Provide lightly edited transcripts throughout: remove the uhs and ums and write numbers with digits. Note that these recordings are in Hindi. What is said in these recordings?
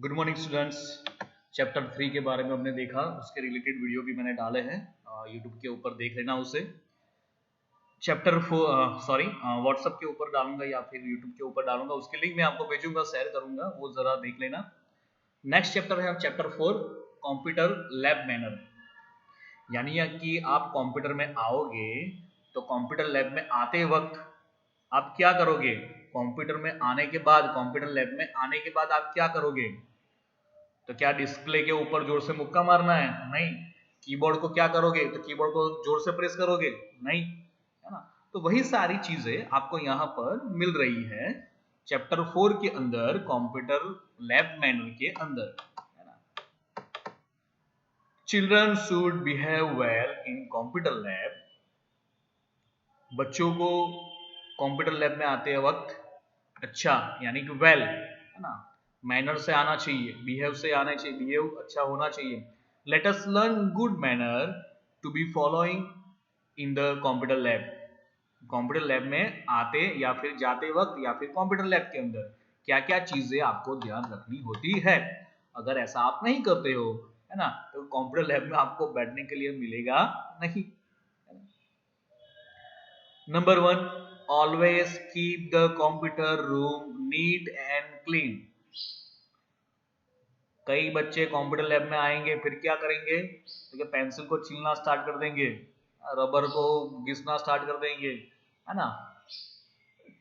Good morning students. चैप्टर 3 के बारे में हमने देखा, उसके रिलेटेड वीडियो भी मैंने डाले हैं यूट्यूब के ऊपर, देख लेना उसे। चैप्टर 4 सॉरी व्हाट्सएप के ऊपर डालूंगा या फिर यूट्यूब के ऊपर डालूंगा, उसके लिंक मैं आपको भेजूंगा, शेयर करूंगा, वो जरा देख लेना। नेक्स्ट चैप्टर है चैप्टर 4 कंप्यूटर लैब मैनर। यानी कि आप कंप्यूटर में आओगे तो कंप्यूटर लैब में आते वक्त आप क्या करोगे। कंप्यूटर में आने के बाद, कंप्यूटर लैब में आने के बाद आप क्या करोगे? तो क्या डिस्प्ले के ऊपर जोर से मुक्का मारना है? नहीं। कीबोर्ड को क्या करोगे? तो कीबोर्ड को जोर से प्रेस करोगे? नहीं, है ना। तो वही सारी चीजें आपको यहाँ पर मिल रही है चैप्टर 4 के अंदर, कंप्यूटर लैब मैनुअल के अंदर, है ना। Children should behave well in computer lab. बच्चों को कंप्यूटर लैब में आते वक्त अच्छा, यानी कि वेल, है ना, मैनर से आना चाहिए, बिहेव से आना चाहिए, बिहेव अच्छा होना चाहिए। Let us learn good manner to be following in the computer lab. Computer lab में आते या फिर जाते वक्त या फिर कंप्यूटर लैब के अंदर क्या क्या चीजें आपको ध्यान रखनी होती है। अगर ऐसा आप नहीं करते हो, है ना, तो कंप्यूटर लैब में आपको बैठने के लिए मिलेगा नहीं। Number 1, always keep the computer room neat and clean। कई बच्चे कंप्यूटर लैब में आएंगे, फिर क्या करेंगे? तो पेंसिल को छीलना स्टार्ट कर देंगे, रबर को घिसना स्टार्ट कर देंगे, है ना,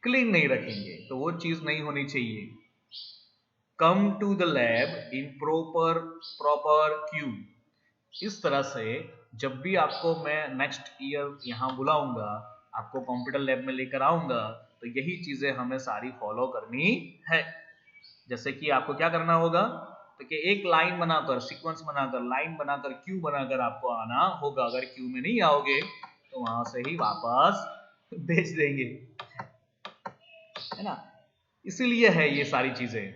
क्लीन नहीं रखेंगे। तो वो चीज नहीं होनी चाहिए। Come to the lab in proper queue. इस तरह से जब भी आपको मैं नेक्स्ट ईयर यहाँ बुलाऊंगा, आपको कंप्यूटर लैब में लेकर आऊंगा, तो यही चीजें हमें सारी फॉलो करनी है। जैसे कि आपको क्या करना होगा, तो कि एक लाइन बनाकर, सीक्वेंस बनाकर, लाइन बनाकर, क्यू बनाकर आपको आना होगा। अगर क्यू में नहीं आओगे तो वहां से ही वापस भेज देंगे, है ना। इसीलिए है ये सारी चीजें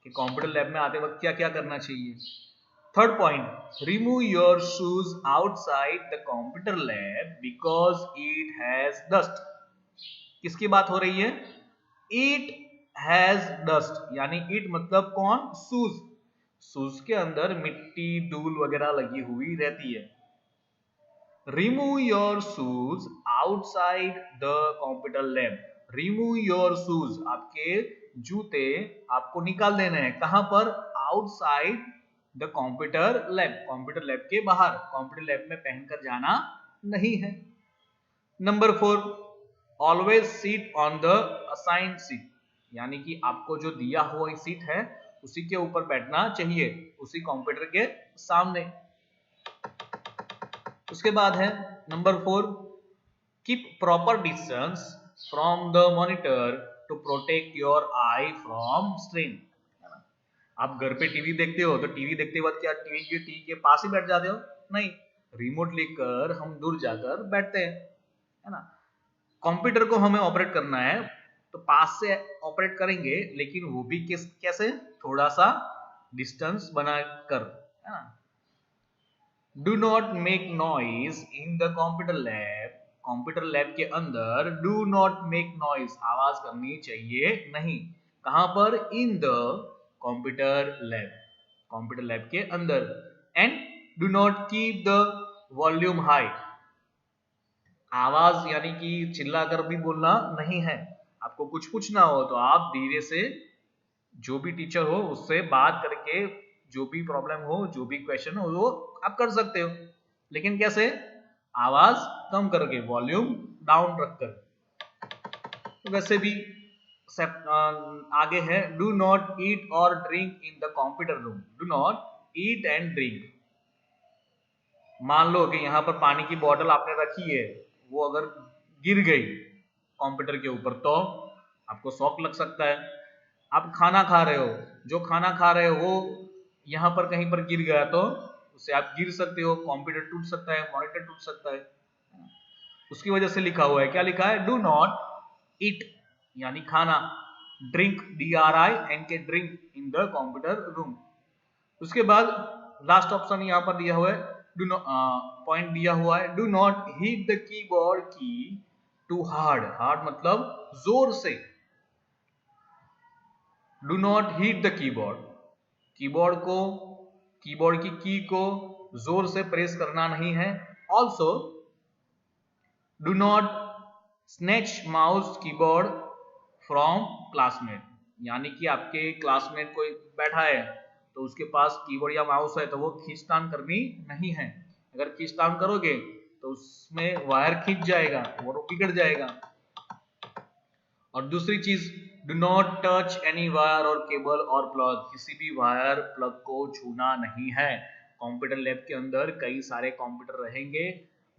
कि कंप्यूटर लैब में आते वक्त क्या क्या करना चाहिए। Third point, remove your shoes outside the computer lab because it has dust. किसकी बात हो रही है? इट हैज डस्ट, यानी इट मतलब कौन? शूज। शूज के अंदर मिट्टी, धूल वगैरह लगी हुई रहती है। Remove your shoes outside the computer lab. Remove your shoes, आपके जूते आपको निकाल देने हैं। कहां पर? Outside the computer lab, computer lab के बाहर। कंप्यूटर लैब में पहनकर जाना नहीं है। Number 4, always seat on the assigned seat. यानी कि आपको जो दिया हुआ सीट है उसी के ऊपर बैठना चाहिए, उसी कंप्यूटर के सामने। उसके बाद है number 4, keep proper distance from the monitor to protect your eye from strain. आप घर पे टीवी देखते हो तो टीवी देखते वक्त क्या टीवी के पास ही बैठ जाते हो? नहीं, रिमोट लेकर हम दूर जाकर बैठते हैं, है ना। कंप्यूटर को हमें ऑपरेट करना है तो पास से ऑपरेट करेंगे, लेकिन वो भी कैसे? थोड़ा सा डिस्टेंस बनाकर, है ना। Do not make noise in the computer lab. Computer lab के अंदर डू नॉट मेक नॉइज, आवाज करनी चाहिए नहीं। कहां पर? इन the computer lab, computer lab के अंदर। And do not keep the volume high. आवाज यानी कि चिल्लाकर भी बोलना नहीं है। आपको कुछ पूछना हो तो आप धीरे से, जो भी टीचर हो उससे बात करके, जो भी प्रॉब्लम हो, जो भी क्वेश्चन हो, वो आप कर सकते हो, लेकिन कैसे? आवाज कम करके, वॉल्यूम डाउन रखकर। तो वैसे भी आगे है, डू नॉट ईट और drink in the computer room. Do not eat and drink. मान लो कि यहाँ पर पानी की बोतल आपने रखी है, वो अगर गिर गई कंप्यूटर के ऊपर तो आपको शॉक लग सकता है। आप खाना खा रहे हो, जो खाना खा रहे हो वो यहाँ पर कहीं पर गिर गया तो उससे आप गिर सकते हो, कंप्यूटर टूट सकता है, मॉनिटर टूट सकता है। उसकी वजह से लिखा हुआ है, क्या लिखा है? डू नॉट ईट यानी खाना, drink DRINK, drink in the computer room. उसके बाद लास्ट ऑप्शन यहाँ पर दिया हुआ है, डू नॉट, पॉइंट दिया हुआ है, do not hit the keyboard की टू हार्ड। हार्ड मतलब जोर से। Do not hit the keyboard, keyboard की की को जोर से प्रेस करना नहीं है। Also do not snatch mouse keyboard from classmate, यानी कि आपके क्लासमेट कोई बैठा है तो उसके पास कीबोर्ड या माउस है तो वो खींचतान करनी नहीं है। अगर खींचतान करोगे तो उसमें वायर खींच जाएगा और वो बिगड़ जाएगा। और दूसरी चीज, do not touch any wire और केबल और प्लग, किसी भी वायर प्लग को छूना नहीं है। कंप्यूटर लैब के अंदर कई सारे कंप्यूटर रहेंगे,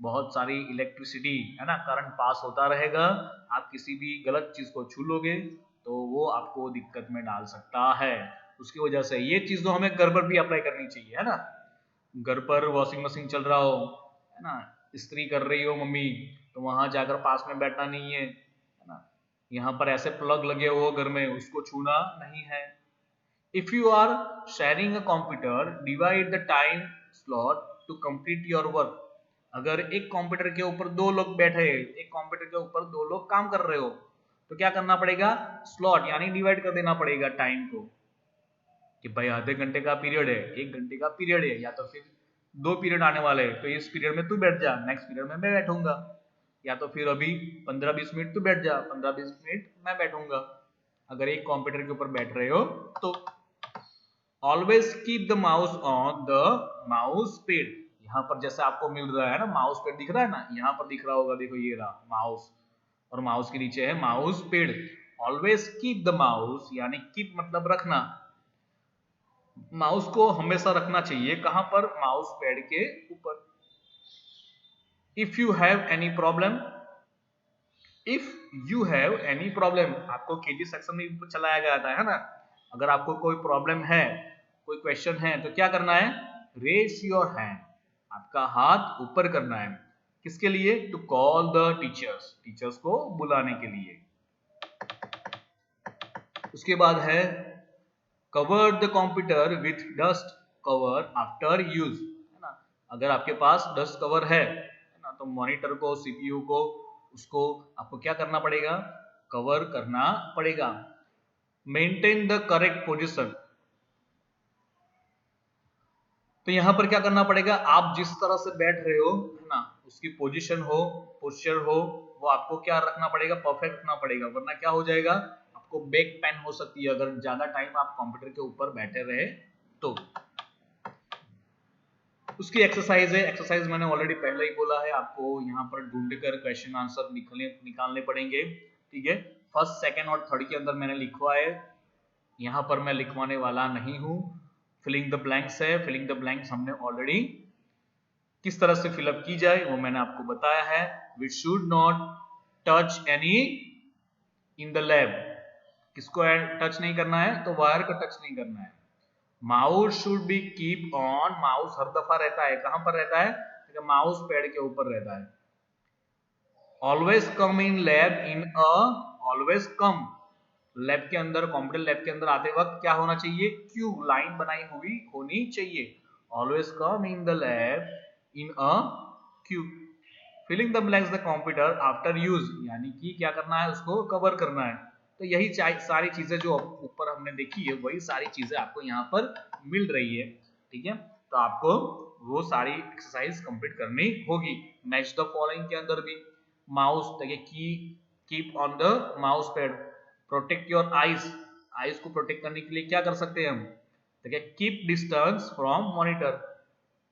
बहुत सारी इलेक्ट्रिसिटी है ना, करंट पास होता रहेगा। आप किसी भी गलत चीज को छू लोगे तो वो आपको दिक्कत में डाल सकता है। उसकी वजह से ये चीज तो हमें घर पर भी अप्लाई करनी चाहिए, है ना। घर पर वॉशिंग मशीन चल रहा हो, है ना, इस्त्री कर रही हो मम्मी, तो वहां जाकर पास में बैठना नहीं है ना। यहाँ पर ऐसे प्लग लगे हो घर में, उसको छूना नहीं है। If you are sharing a computer, divide the time slot to complete your work. अगर एक कंप्यूटर के ऊपर दो लोग बैठे, एक कंप्यूटर के ऊपर दो लोग काम कर रहे हो, तो क्या करना पड़ेगा, स्लॉट यानी डिवाइड कर देना पड़ेगा टाइम को, कि भाई आधे घंटे का पीरियड है, एक घंटे का पीरियड है, या तो फिर दो पीरियड आने वाले हैं तो इस पीरियड में तू बैठ जा, नेक्स्ट पीरियड में मैं बैठूंगा, या तो फिर अभी 15-20 मिनट तू बैठ जा, 15-20 मिनट मैं बैठूंगा। अगर एक कंप्यूटर के ऊपर बैठ रहे हो तो always keep the mouse on the mouse pad. यहाँ पर जैसे आपको मिल रहा है ना, माउस पैड दिख रहा है ना, यहाँ पर दिख रहा होगा, देखो ये रहा माउस, और माउस के नीचे है mouse pad. Always keep the mouse, यानी कीप मतलब रखना, माउस को हमेशा रखना चाहिए कहां पर, माउस पैड के ऊपर। If you have any problem, if you have any problem, आपको केजी सेक्शन में चलाया गया था, है ना। अगर आपको कोई प्रॉब्लम है, कोई क्वेश्चन है, तो क्या करना है, रेज योर हैंड, आपका हाथ ऊपर करना है। किसके लिए, to call the teachers, teachers को बुलाने के लिए। उसके बाद है cover the computer with dust cover after use, है ना। अगर आपके पास डस्ट कवर है ना, तो मॉनिटर को, सीपीयू को, उसको आपको क्या करना पड़ेगा, कवर करना पड़ेगा। मेंटेन द करेक्ट पोजीशन, तो यहां पर क्या करना पड़ेगा, आप जिस तरह से बैठ रहे हो, है ना, उसकी पोजीशन हो, पोस्चर हो, वो आपको क्या रखना पड़ेगा, परफेक्ट रखना पड़ेगा, वरना क्या हो जाएगा, आपको बैक पेन हो सकती है अगर ज्यादा टाइम आप कंप्यूटर के ऊपर बैठे रहे तो। उसकी एक्सरसाइज है, एक्सरसाइज मैंने ऑलरेडी पहले ही बोला है, आपको यहाँ पर ढूंढकर क्वेश्चन आंसर निकालने पड़ेंगे, ठीक है। फर्स्ट, सेकंड और थर्ड के अंदर मैंने लिखवा है, यहाँ पर मैं लिखवाने वाला नहीं हूँ। फिलिंग द ब्लैंक्स है, फिलिंग द ब्लैंक्स हमने ऑलरेडी किस तरह से फिलअप की जाए वो मैंने आपको बताया है। We should not touch any in the lab, किसको टच नहीं करना है, तो वायर को टच नहीं करना है। Mouse should be keep on, mouse हर दफा रहता है, कहां पर रहता है, माउस पैड के ऊपर रहता है। Always come in lab in a, always come, lab के अंदर, कंप्यूटर लैब के अंदर आते वक्त क्या होना चाहिए, क्यू, लाइन बनाई हुई होनी चाहिए। Always come in the lab in a queue. Filling the blanks the computer after use, यानी कि क्या करना है, उसको कवर करना है। तो यही सारी चीजें जो ऊपर हमने देखी है, वही सारी चीजें आपको यहाँ पर मिल रही है, ठीक है। तो आपको वो सारी एक्सरसाइज कंप्लीट करनी होगी। मैच द फॉलोइंग के अंदर भी माउस, देखिए की keep on the mouse pad, protect your eyes, eyes को प्रोटेक्ट करने के लिए क्या कर सकते हैं हम, देखिए keep distance from monitor.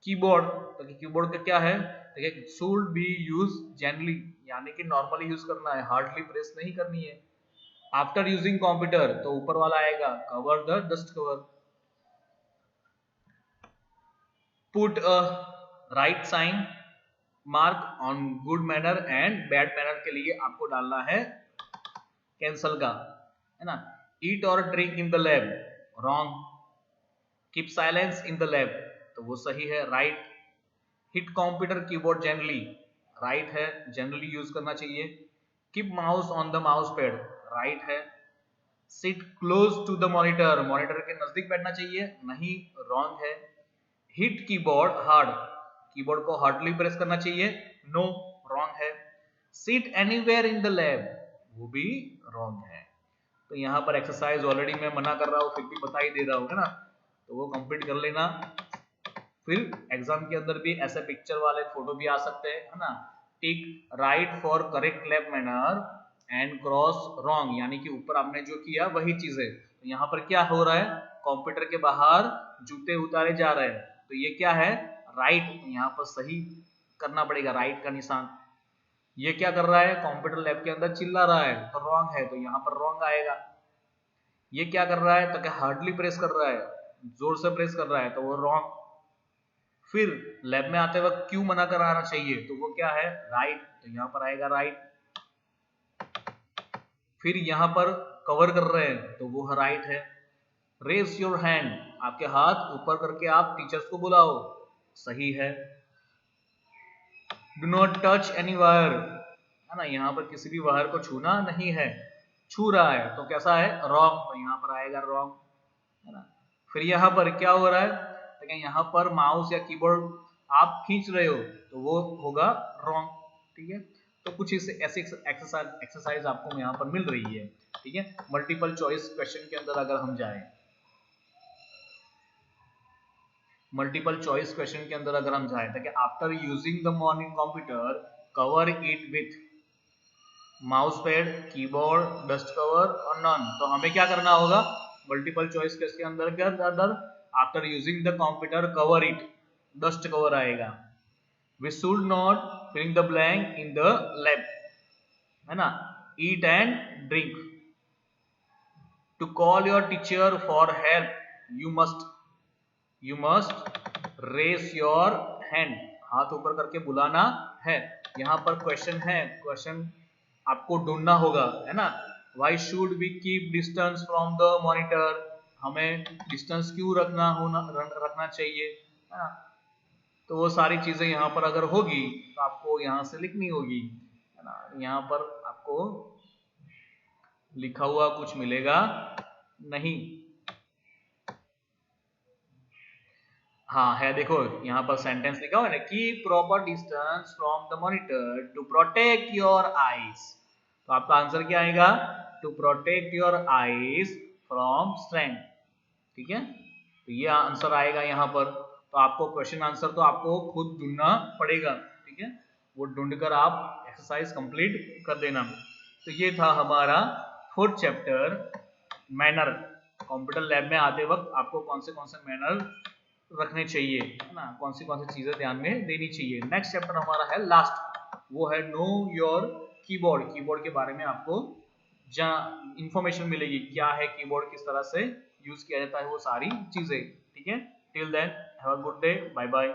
Keyboard, देखिए कीबोर्ड का क्या है, देखिए शुड बी यूज जेनरली, यानी कि नॉर्मली यूज करना है, हार्डली प्रेस नहीं करनी है। आफ्टर यूजिंग कंप्यूटर, तो ऊपर वाला आएगा cover the dust cover. Put a right sign mark on good manner and bad manner के लिए आपको डालना है कैंसल का, है ना। ईट और drink in the lab, wrong. Keep silence in the lab, तो वो सही है, right. Hit computer keyboard generally, right है, जनरली यूज करना चाहिए। Keep mouse on the mouse pad, right है। Sit close to the monitor, monitor के नजदीक बैठना चाहिए, नहीं, रॉन्ग है। हिट कीबोर्ड हार्ड, कीबोर्ड को हार्डली प्रेस करना चाहिए, नो, रॉन्ग है। Sit anywhere in the lab, वो भी रॉन्ग है। तो यहाँ पर एक्सरसाइज ऑलरेडी मैं मना कर रहा हूँ, फिर भी बता ही दे रहा हूँ, है ना। तो वो कंप्लीट कर लेना। फिर एग्जाम के अंदर भी ऐसे पिक्चर वाले फोटो भी आ सकते हैं, है ना। टिक right for correct lap manner and cross wrong, यानी कि ऊपर आपने जो किया वही चीज है। तो यहाँ पर क्या हो रहा है, कंप्यूटर के बाहर जूते उतारे जा रहे हैं, तो ये क्या है, राइट। तो यहाँ पर सही करना पड़ेगा, राइट का निशान। ये क्या कर रहा है, कंप्यूटर लैब के अंदर चिल्ला रहा है, तो रॉन्ग है, तो यहाँ पर रॉन्ग आएगा। ये क्या कर रहा है, तो क्या हार्डली प्रेस कर रहा है, जोर से प्रेस कर रहा है, तो वो रॉन्ग। फिर लैब में आते वक्त क्यों मना कराना चाहिए, तो वो क्या है, राइट, तो यहाँ पर आएगा राइट। फिर यहाँ पर कवर कर रहे हैं, तो वो राइट है। रेज योर हैंड, आपके हाथ ऊपर करके आप टीचर्स को बुलाओ, सही है। Do not touch any wire, है ना, यहाँ पर किसी भी वायर को छूना नहीं है, छू रहा है तो कैसा है, रॉन्ग, तो यहाँ पर आएगा रॉन्ग, है ना। फिर यहाँ पर क्या हो रहा है, तो यहाँ पर माउस या कीबोर्ड आप खींच रहे हो, तो वो होगा रॉन्ग, ठीक है। तो कुछ ऐसी एक्सरसाइज आपको यहाँ पर मिल रही है, ठीक है। मल्टीपल चॉइस क्वेश्चन के अंदर अगर हम जाएं, मल्टीपल चॉइस क्वेश्चन के अंदर अगर हम जाएं, तो after using the morning computer cover it with mouse pad, keyboard, dust cover और नन, तो हमें क्या करना होगा, मल्टीपल चॉइस के अंदर क्या अंदर, after using the computer cover it, dust cover आएगा। We should not filling the blank in the lab, है ना। Eat and drink, to call your teacher for help you must raise your hand, हाथ ऊपर करके बुलाना है। यहाँ पर क्वेश्चन है, क्वेश्चन आपको ढूंढना होगा, है ना। Why should we keep distance from the monitor, हमें डिस्टेंस क्यों रखना चाहिए, है ना। तो वो सारी चीजें यहाँ पर अगर होगी तो आपको यहाँ से लिखनी होगी, है ना। यहाँ पर आपको लिखा हुआ कुछ मिलेगा नहीं। हाँ है, देखो यहाँ पर सेंटेंस लिखा हुआ है ना, keep proper distance from the monitor to protect your eyes, तो आपका आंसर क्या आएगा, to protect your eyes from strain, ठीक है। तो ये आंसर आएगा यहाँ पर। तो आपको क्वेश्चन आंसर तो आपको खुद ढूंढना पड़ेगा, ठीक है। वो ढूंढकर आप एक्सरसाइज कंप्लीट कर देना। तो ये था हमारा 4th chapter manner. Computer lab में आते वक्त आपको कौन से मैनर रखने चाहिए, है ना, कौन सी चीजें ध्यान में देनी चाहिए। नेक्स्ट चैप्टर हमारा है लास्ट, वो है नो योर कीबोर्ड। कीबोर्ड के बारे में आपको जहाँ इंफॉर्मेशन मिलेगी, क्या है कीबोर्ड, किस तरह से यूज किया जाता है, वो सारी चीजें, ठीक है। Till then have a good day, bye bye.